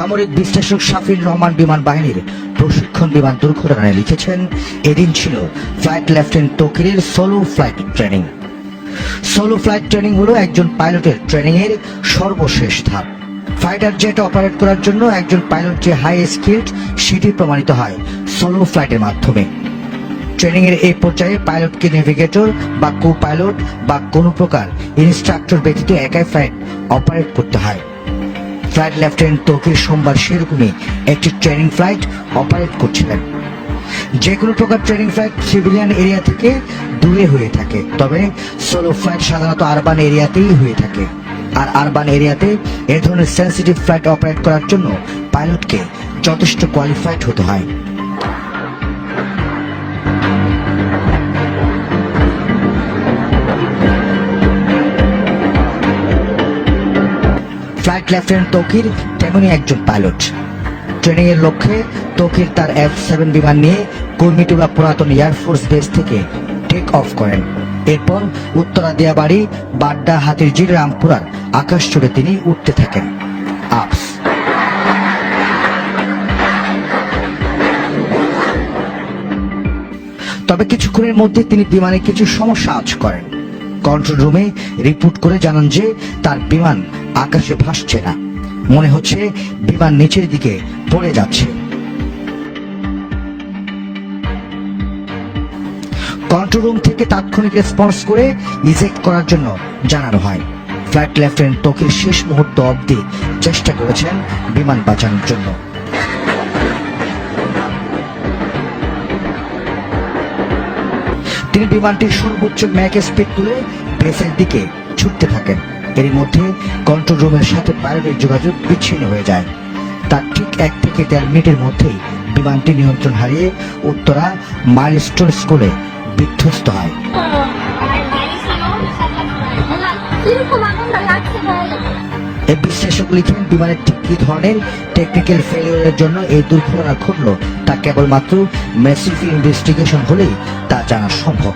সামরিক বিশ্লেষক শাফির রহমান বিমান বাহিনীর প্রশিক্ষণ বিমান দুর্ঘটনায় লিখেছেন, এদিন ছিল ফ্লাইট লেফটেন্যান্ট তৌকিরের solo flight training. Solo flight training হলো একজন পাইলটের ট্রেনিং এর সর্বশেষ ধাপ। ফাইটার জেট অপারেট করার জন্য একজন পাইলট যে হাই স্কিলড সেটি প্রমাণিত হয় সোলো ফ্লাইটের মাধ্যমে। ট্রেনিং এর এই পর্যায়ে পাইলটকে নেভিগেটর বা কো পাইলট বা কোনো প্রকার ইনস্ট্রাক্টর ব্যতীত একাই ফ্লাইট অপারেট করতে হয়। ফ্লাইট লেফটেন্যান্ট তৌকির সোমবার সেরকমই একটি ট্রেনিং ফ্লাইট অপারেট করছিলেন। যে কোনো প্রকার ট্রেনিং ফ্লাইট সিভিলিয়ান এরিয়া থেকে দূরে হয়ে থাকে, তবে সোলো ফ্লাইট সাধারণত আরবান এরিয়াতেই হয়ে থাকে। আর আরবান এরিয়াতে এ ধরনের সেন্সিটিভ ফ্লাইট অপারেট করার জন্য পাইলটকে যথেষ্ট কোয়ালিফাইড হতে হয়। ফ্লাইট লেফটেন্যান্ট তৌকির তেমনই একজন পাইলট। ট্রেনিং এর লক্ষ্যে তৌকির তার F-7 বিমান নিয়ে কুর্মিটোলা পুরাতন এয়ারফোর্স বেস থেকে টেক অফ করেন। এরপর উত্তরা দিয়াবাড়ি, বাড্ডা, হাতিরঝিল, রামপুরার আকাশ জুড়ে তিনি উঠতে থাকেন। আপস তবে কিছুক্ষণের মধ্যে তিনি বিমানে কিছু সমস্যা আঁচ করেন। কন্ট্রোল রুমে রিপোর্ট করে জানান যে তার বিমান আকাশে ভাসছে না, মনে হচ্ছে বিমান নিচের দিকে পড়ে যাচ্ছে। কন্ট্রোল রুম থেকে তাৎক্ষণিক রেসপন্স করে ইজেক্ট করার জন্য জানানো হয়। ফ্লাইট লেফটেন্যান্ট তৌকির শেষ মুহূর্ত অবধি চেষ্টা করেছেন বিমান বাঁচানোর জন্য। তিনি বিমানটির সর্বোচ্চ ম্যাক স্পিড তুলে বেসের দিকে ছুটতে থাকেন। এর মধ্যে কন্ট্রোল রুমের সাথে পাইলটের যোগাযোগ বিচ্ছিন্ন হয়ে যায়। তার ঠিক 1 থেকে 1.5 মিনিটের মধ্যেই বিমানটি নিয়ন্ত্রণ হারিয়ে উত্তরা মাইলস্টোন স্কুলে বিধ্বস্ত হয়। এই বিশ্লেষক লিখেন, বিমানের ঠিক কি ধরনের টেকনিক্যাল ফেলিওরের জন্য এই দুর্ঘটনা ঘটল তা কেবলমাত্র মেসিভ ইনভেস্টিগেশন হলেই তা জানা সম্ভব।